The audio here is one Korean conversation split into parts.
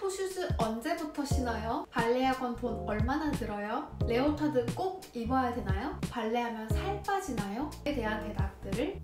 토슈즈 언제부터 신어요? 발레 학원 돈 얼마나 들어요? 레오타드 꼭 입어야 되나요? 발레하면 살 빠지나요? 에 대한 대답들을.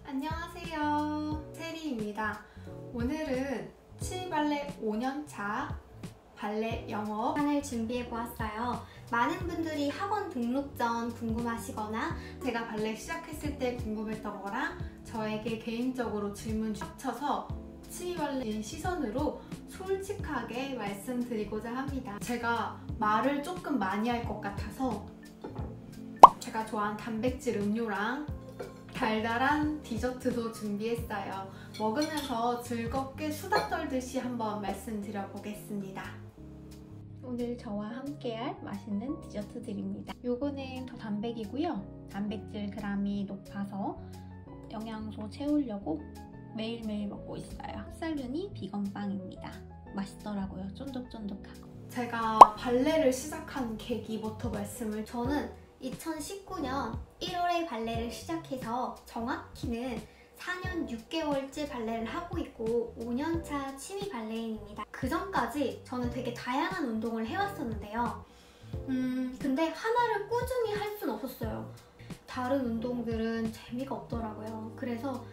안녕하세요, 세리입니다. 오늘은 치미발레 5년차 발레 영어를 준비해보았어요. 많은 분들이 학원 등록 전 궁금하시거나 제가 발레 시작했을 때 궁금했던 거랑 저에게 개인적으로 질문 합쳐서 치미발레 시선으로 솔직하게 말씀드리고자 합니다. 제가 말을 조금 많이 할 것 같아서 제가 좋아하는 단백질 음료랑 달달한 디저트도 준비했어요. 먹으면서 즐겁게 수다 떨듯이 한번 말씀드려보겠습니다. 오늘 저와 함께할 맛있는 디저트들입니다. 요거는 더 단백이고요. 단백질 그램이 높아서 영양소 채우려고 매일매일 먹고 있어요. 흑살륜이 비건빵입니다. 맛있더라고요. 쫀득쫀득하고. 제가 발레를 시작한 계기부터 말씀을. 저는 2019년 1월에 발레를 시작해서 정확히는 4년 6개월째 발레를 하고 있고 5년차 취미 발레인입니다. 그 전까지 저는 되게 다양한 운동을 해왔었는데요. 근데 하나를 꾸준히 할 순 없었어요. 다른 운동들은 재미가 없더라고요. 그래서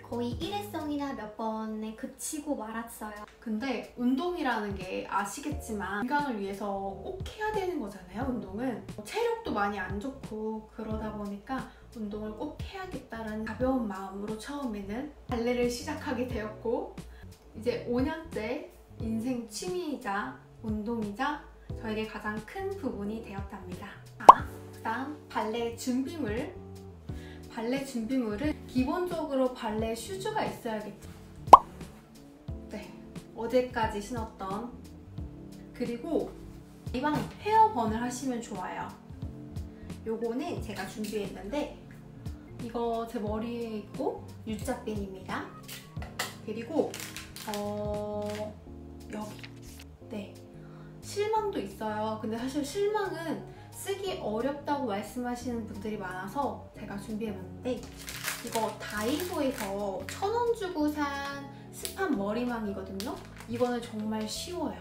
거의 일회성이나 몇 번에 그치고 말았어요. 근데 운동이라는 게 아시겠지만 건강을 위해서 꼭 해야 되는 거잖아요. 운동은 체력도 많이 안 좋고 그러다 보니까 운동을 꼭 해야겠다라는 가벼운 마음으로 처음에는 발레를 시작하게 되었고, 이제 5년째 인생 취미이자 운동이자 저에게 가장 큰 부분이 되었답니다. 그다음 발레 준비물. 발레 준비물은 기본적으로 발레 슈즈가 있어야겠죠. 네, 어제까지 신었던. 그리고 이왕 헤어번을 하시면 좋아요. 요거는 제가 준비했는데 이거 제 머리에 있고 U자핀입니다. 그리고 여기 네, 실망도 있어요. 근데 사실 실망은 쓰기 어렵다고 말씀하시는 분들이 많아서 제가 준비해봤는데, 이거 다이소에서 1,000원 주고 산 스판 머리망이거든요. 이거는 정말 쉬워요.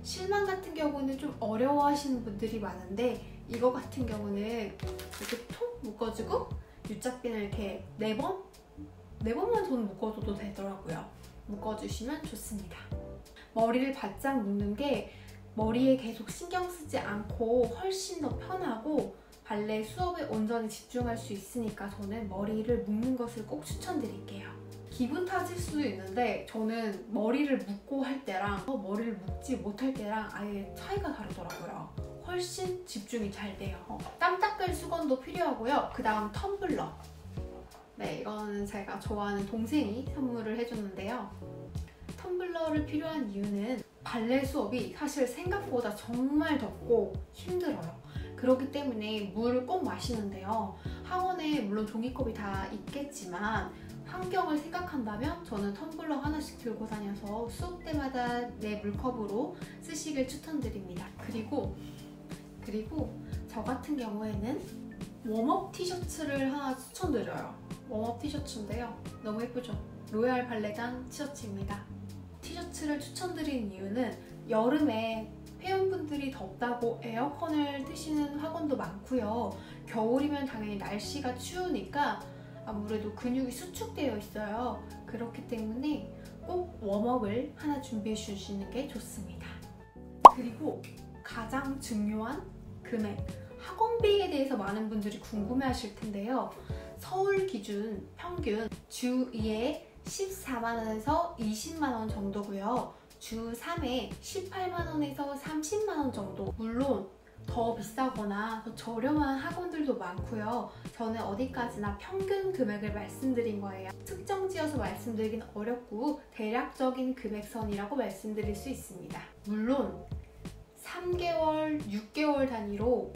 실망 같은 경우는 좀 어려워하시는 분들이 많은데 이거 같은 경우는 이렇게 톡 묶어주고 U자핀을 이렇게 4번만 저는 묶어줘도 되더라고요. 묶어주시면 좋습니다. 머리를 바짝 묶는 게 머리에 계속 신경 쓰지 않고 훨씬 더 편하고 발레 수업에 온전히 집중할 수 있으니까 저는 머리를 묶는 것을 꼭 추천드릴게요. 기분 탓일 수도 있는데 저는 머리를 묶고 할 때랑 머리를 묶지 못할 때랑 아예 차이가 다르더라고요. 훨씬 집중이 잘 돼요. 땀 닦을 수건도 필요하고요. 그 다음 텀블러. 네, 이거는 제가 좋아하는 동생이 선물을 해줬는데요. 텀블러를 필요한 이유는 발레 수업이 사실 생각보다 정말 덥고 힘들어요. 그렇기 때문에 물을 꼭 마시는데요. 학원에 물론 종이컵이 다 있겠지만 환경을 생각한다면 저는 텀블러 하나씩 들고 다녀서 수업 때마다 내 물컵으로 쓰시길 추천드립니다. 그리고 저 같은 경우에는 웜업 티셔츠를 하나 추천드려요. 웜업 티셔츠인데요. 너무 예쁘죠? 로얄 발레단 티셔츠입니다. 티셔츠를 추천드리는 이유는 여름에 회원분들이 덥다고 에어컨을 트시는 학원도 많고요. 겨울이면 당연히 날씨가 추우니까 아무래도 근육이 수축되어 있어요. 그렇기 때문에 꼭 웜업을 하나 준비해 주시는 게 좋습니다. 그리고 가장 중요한 금액. 학원비에 대해서 많은 분들이 궁금해 하실 텐데요. 서울 기준 평균 주 2에 14만원에서 20만원 정도고요. 주 3에 18만원에서 30만원 정도. 물론 더 비싸거나 더 저렴한 학원들도 많고요. 저는 어디까지나 평균 금액을 말씀드린 거예요. 특정 지어서 말씀드리긴 어렵고 대략적인 금액선이라고 말씀드릴 수 있습니다. 물론 3개월, 6개월 단위로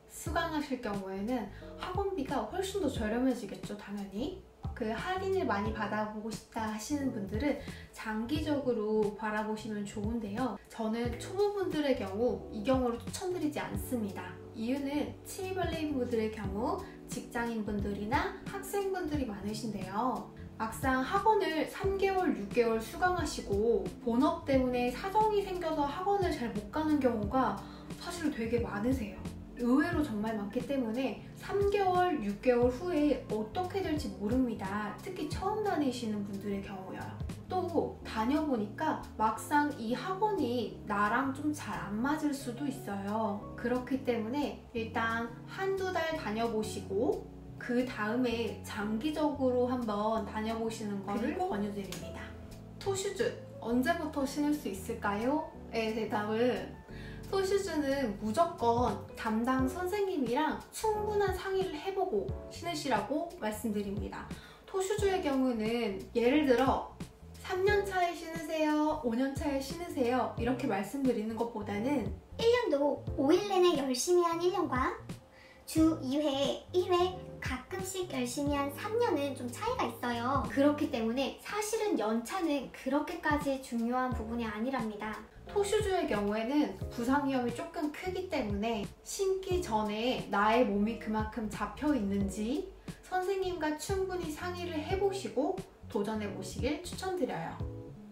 수강하실 경우에는 학원비가 훨씬 더 저렴해지겠죠, 당연히. 그 할인을 많이 받아보고 싶다 하시는 분들은 장기적으로 바라보시면 좋은데요. 저는 초보분들의 경우 이 경우를 추천드리지 않습니다. 이유는 취미 발레인분들의 경우 직장인분들이나 학생분들이 많으신데요. 막상 학원을 3개월, 6개월 수강하시고 본업 때문에 사정이 생겨서 학원을 잘 못 가는 경우가 사실 되게 많으세요. 의외로 정말 많기 때문에 3개월, 6개월 후에 어떻게 될지 모릅니다. 특히 처음 다니시는 분들의 경우요. 또 다녀보니까 막상 이 학원이 나랑 좀 잘 안 맞을 수도 있어요. 그렇기 때문에 일단 한두 달 다녀보시고 그 다음에 장기적으로 한번 다녀보시는 것을 권유드립니다. 토슈즈 언제부터 신을 수 있을까요? 네, 대답은 토슈즈는 무조건 담당 선생님이랑 충분한 상의를 해보고 신으시라고 말씀드립니다. 토슈즈의 경우는 예를 들어 3년 차에 신으세요, 5년 차에 신으세요 이렇게 말씀드리는 것보다는 1년도 5일 내내 열심히 한 1년과 주 2회, 1회 가끔씩 열심히 한 3년은 좀 차이가 있어요. 그렇기 때문에 사실은 연차는 그렇게까지 중요한 부분이 아니랍니다. 토슈즈의 경우에는 부상 위험이 조금 크기 때문에 신기 전에 나의 몸이 그만큼 잡혀 있는지 선생님과 충분히 상의를 해보시고 도전해보시길 추천드려요.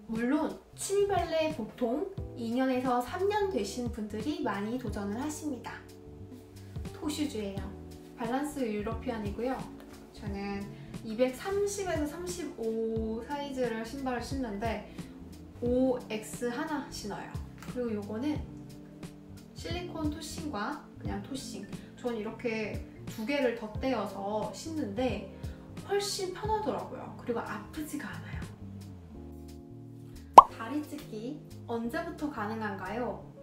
물론 취미 발레 보통 2년에서 3년 되신 분들이 많이 도전을 하십니다. 토슈즈예요. 밸런스 유러피안이고요. 저는 230에서 35 사이즈를 신발을 신는데 5X 하나 신어요. 그리고 요거는 실리콘 토싱과 그냥 토싱. 전 이렇게 두 개를 덧대어서 신는데 훨씬 편하더라고요. 그리고 아프지가 않아요. 다리 찢기 언제부터 가능한가요?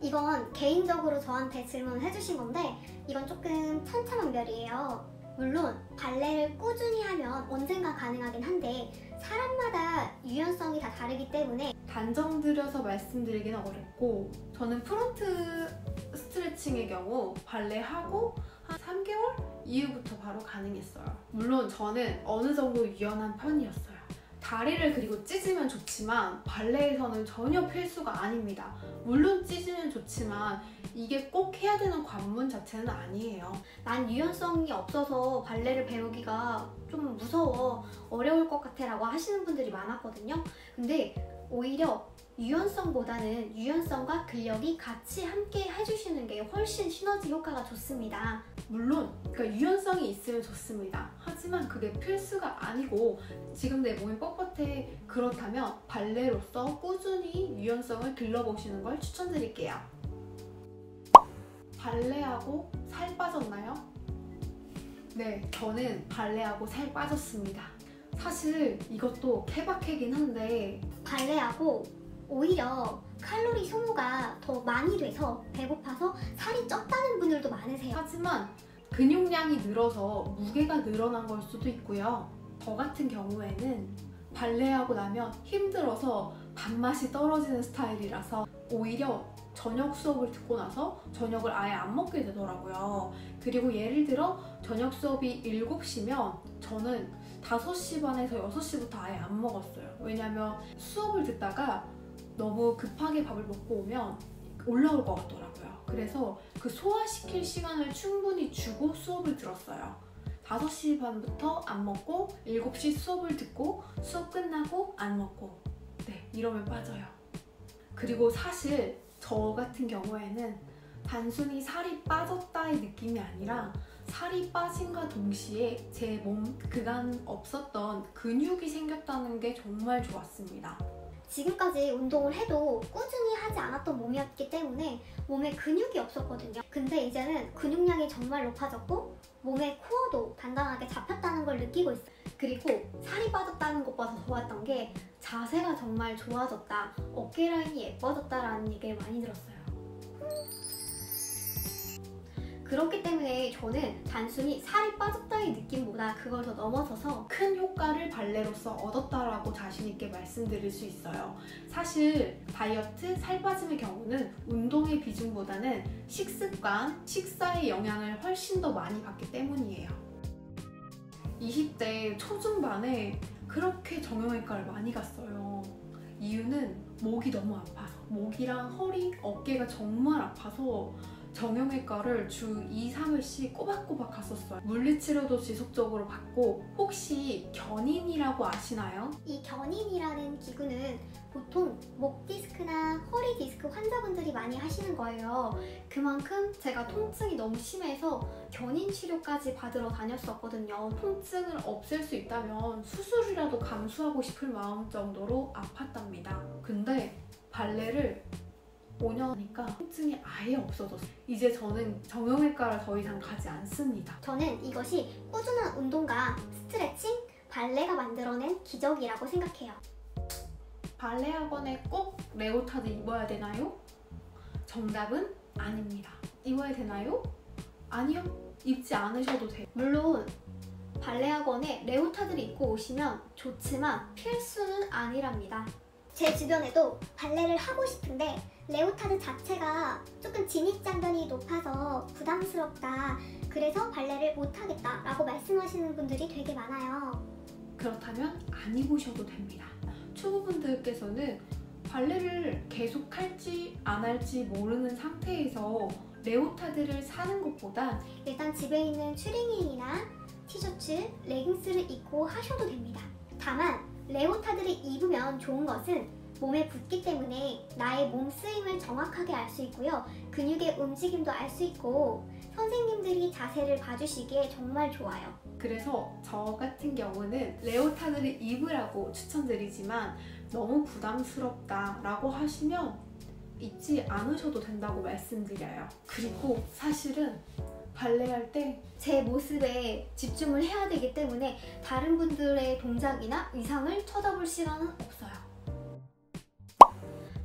이건 개인적으로 저한테 질문을 해주신 건데 이건 조금 천차만별이에요. 물론 발레를 꾸준히 하면 언젠가 가능하긴 한데 사람마다 유연성이 다 다르기 때문에 단정 들여서 말씀드리기는 어렵고 저는 프론트 스트레칭의 경우 발레하고 한 3개월 이후부터 바로 가능했어요. 물론 저는 어느 정도 유연한 편이었어요. 다리를 그리고 찢으면 좋지만 발레에서는 전혀 필수가 아닙니다. 물론 찢으면 좋지만 이게 꼭 해야 되는 관문 자체는 아니에요. 난 유연성이 없어서 발레를 배우기가 좀 무서워, 어려울 것 같아 라고 하시는 분들이 많았거든요. 근데 오히려 유연성보다는 유연성과 근력이 같이 함께 해주시는 게 훨씬 시너지 효과가 좋습니다. 물론 그러니까 유연성이 있으면 좋습니다. 하지만 그게 필수가 아니고 지금 내 몸이 뻣뻣해 그렇다면 발레로서 꾸준히 유연성을 길러보시는 걸 추천드릴게요. 발레하고 살 빠졌나요? 네, 저는 발레하고 살 빠졌습니다. 사실 이것도 케바케긴 한데 발레하고 오히려 칼로리 소모가 더 많이 돼서 배고파서 살이 쪘다는 분들도 많으세요. 하지만 근육량이 늘어서 무게가 늘어난 걸 수도 있고요. 저 같은 경우에는 발레하고 나면 힘들어서 밥맛이 떨어지는 스타일이라서 오히려 저녁 수업을 듣고 나서 저녁을 아예 안 먹게 되더라고요. 그리고 예를 들어 저녁 수업이 7시면 저는 5시 반에서 6시부터 아예 안 먹었어요. 왜냐면 수업을 듣다가 너무 급하게 밥을 먹고 오면 올라올 것 같더라고요. 그래서 그 소화시킬 시간을 충분히 주고 수업을 들었어요. 5시 반부터 안 먹고 7시 수업을 듣고 수업 끝나고 안 먹고 네, 이러면 빠져요. 그리고 사실 저 같은 경우에는 단순히 살이 빠졌다의 느낌이 아니라 살이 빠짐과 동시에 제 몸 그간 없었던 근육이 생겼다는 게 정말 좋았습니다. 지금까지 운동을 해도 꾸준히 하지 않았던 몸이었기 때문에 몸에 근육이 없었거든요. 근데 이제는 근육량이 정말 높아졌고 몸의 코어도 단단하게 잡혔다는 걸 느끼고 있어요. 그리고 살이 빠졌다는 것보다 더 좋았던 게 자세가 정말 좋아졌다, 어깨 라인이 예뻐졌다라는 얘기를 많이 들었어요. 그렇기 때문에 저는 단순히 살이 빠졌다의 느낌보다 그걸 더 넘어서서 큰 효과를 발레로서 얻었다라고 자신있게 말씀드릴 수 있어요. 사실 다이어트, 살 빠짐의 경우는 운동의 비중보다는 식습관, 식사의 영향을 훨씬 더 많이 받기 때문이에요. 20대 초중반에 그렇게 정형외과를 많이 갔어요. 이유는 목이 너무 아파서, 목이랑 허리, 어깨가 정말 아파서 정형외과를 주 2, 3회씩 꼬박꼬박 갔었어요. 물리치료도 지속적으로 받고 혹시 견인이라고 아시나요? 이 견인이라는 기구는 보통 목 디스크나 허리 디스크 환자분들이 많이 하시는 거예요. 그만큼 제가 통증이 너무 심해서 견인 치료까지 받으러 다녔었거든요. 통증을 없앨 수 있다면 수술이라도 감수하고 싶을 마음 정도로 아팠답니다. 근데 발레를 5년 하니까 통증이 아예 없어졌어요. 이제 저는 정형외과를 더 이상 가지 않습니다. 저는 이것이 꾸준한 운동과 스트레칭, 발레가 만들어낸 기적이라고 생각해요. 발레 학원에 꼭 레오타드 입어야 되나요? 정답은 아닙니다. 입어야 되나요? 아니요. 입지 않으셔도 돼요. 물론 발레 학원에 레오타드를 입고 오시면 좋지만 필수는 아니랍니다. 제 주변에도 발레를 하고 싶은데 레오타드 자체가 조금 진입장벽이 높아서 부담스럽다, 그래서 발레를 못하겠다 라고 말씀하시는 분들이 되게 많아요. 그렇다면 안 입으셔도 됩니다. 초보분들께서는 발레를 계속 할지 안 할지 모르는 상태에서 레오타드를 사는 것보단 일단 집에 있는 추리닝이나 티셔츠, 레깅스를 입고 하셔도 됩니다. 다만 레오타드를 입으면 좋은 것은 몸에 붙기 때문에 나의 몸 쓰임을 정확하게 알 수 있고요. 근육의 움직임도 알 수 있고 선생님들이 자세를 봐주시기에 정말 좋아요. 그래서 저 같은 경우는 레오타드를 입으라고 추천드리지만 너무 부담스럽다라고 하시면 입지 않으셔도 된다고 말씀드려요. 그리고 사실은 발레할 때 제 모습에 집중을 해야 되기 때문에 다른 분들의 동작이나 의상을 쳐다볼 시간은 없어요.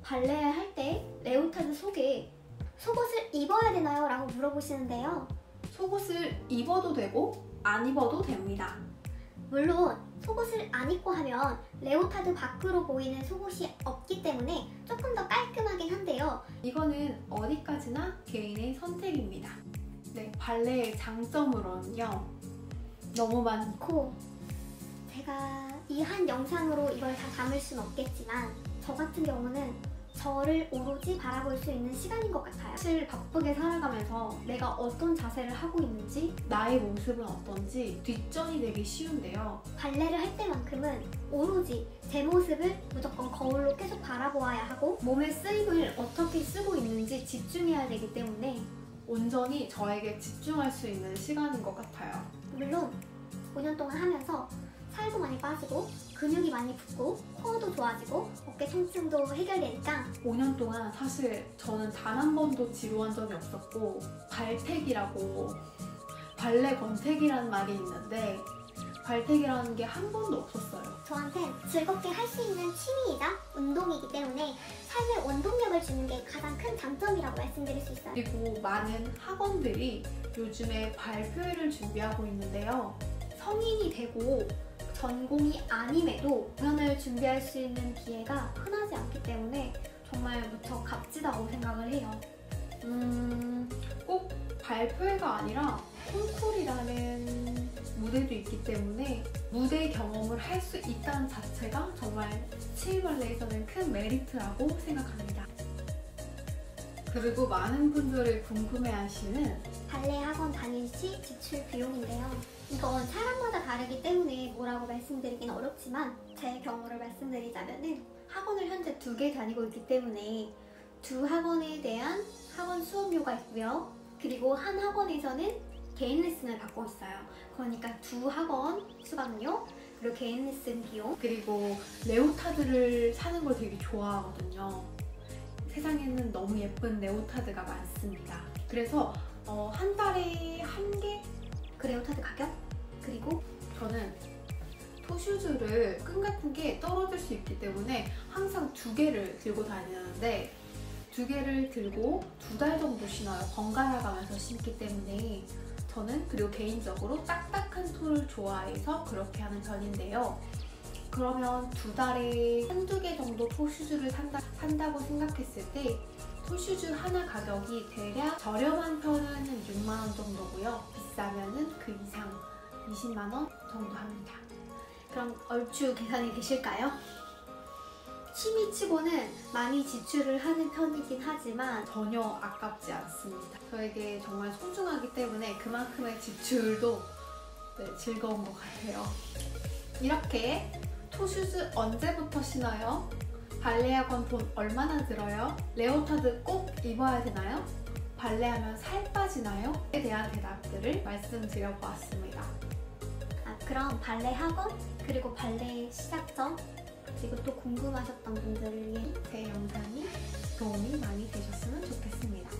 발레 할 때 레오타드 속에 속옷을 입어야 되나요? 라고 물어보시는데요. 속옷을 입어도 되고 안 입어도 됩니다. 물론 속옷을 안 입고 하면 레오타드 밖으로 보이는 속옷이 없기 때문에 조금 더 깔끔하긴 한데요. 이거는 어디까지나 개인의 선택입니다. 네, 발레의 장점으로는요. 너무 많고 제가 이 한 영상으로 이걸 다 담을 수는 없겠지만 저 같은 경우는 저를 오로지 바라볼 수 있는 시간인 것 같아요. 사실 바쁘게 살아가면서 내가 어떤 자세를 하고 있는지 나의 모습은 어떤지 뒷전이 되기 쉬운데요. 발레를 할 때만큼은 오로지 제 모습을 무조건 거울로 계속 바라보아야 하고 몸의 쓰임을 어떻게 쓰고 있는지 집중해야 되기 때문에 온전히 저에게 집중할 수 있는 시간인 것 같아요. 물론 5년 동안 하면서 살도 많이 빠지고 근육이 많이 붙고 코어도 좋아지고 어깨 통증도 해결되니까 5년 동안 사실 저는 단 한 번도 지루한 적이 없었고 발택이라고 발레 권태기라는 말이 있는데 발택이라는 게 한 번도 없었어요. 저한텐 즐겁게 할 수 있는 취미이자 운동이기 때문에 삶에 원동력을 주는 게 가장 큰 장점이라고 말씀드릴 수 있어요. 그리고 많은 학원들이 요즘에 발표회를 준비하고 있는데요. 성인이 되고 전공이 아님에도 공연을 준비할 수 있는 기회가 흔하지 않기 때문에 정말 무척 값지다고 생각을 해요. 꼭 발표회가 아니라 콩쿨이라는 무대도 있기 때문에 무대 경험을 할 수 있다는 자체가 정말 치미발레에서는 큰 메리트라고 생각합니다. 그리고 많은 분들이 궁금해하시는 발레 학원 다닐 시 지출 비용인데요. 이건 사람마다 다르기 때문에 뭐라고 말씀드리긴 어렵지만 제 경우를 말씀드리자면은 학원을 현재 2개 다니고 있기 때문에 두 학원에 대한 학원 수업료가 있고요. 그리고 한 학원에서는 개인 레슨을 받고 있어요. 그러니까 두 학원 수강료 그리고 개인 레슨 비용, 그리고 레오타드를 사는 걸 되게 좋아하거든요. 세상에는 너무 예쁜 레오타드가 많습니다. 그래서 한 달에 1개? 그 레오타드 가격? 그리고 저는 토슈즈를 끈 같은 게 떨어질 수 있기 때문에 항상 2개를 들고 다니는데 2개를 들고 2달 정도 신어요. 번갈아 가면서 신기 때문에 저는 그리고 개인적으로 딱딱한 톤을 좋아해서 그렇게 하는 편인데요. 그러면 2달에 1~2개 정도 토슈즈를 산다고 생각했을 때 토슈즈 하나 가격이 대략 저렴한 편은 6만원 정도고요. 비싸면은 그 이상 20만원 정도 합니다. 그럼 얼추 계산이 되실까요? 취미치고는 많이 지출을 하는 편이긴 하지만 전혀 아깝지 않습니다. 저에게 정말 소중하기 때문에 그만큼의 지출도 즐거운 것 같아요. 이렇게 토슈즈 언제부터 신어요? 발레학원 돈 얼마나 들어요? 레오타드 꼭 입어야 되나요? 발레하면 살 빠지나요? 에 대한 대답들을 말씀드려보았습니다. 그럼 발레 학원, 그리고 발레 시작점, 그리고 또 궁금하셨던 분들을 위해 제 영상이 도움이 많이 되셨으면 좋겠습니다.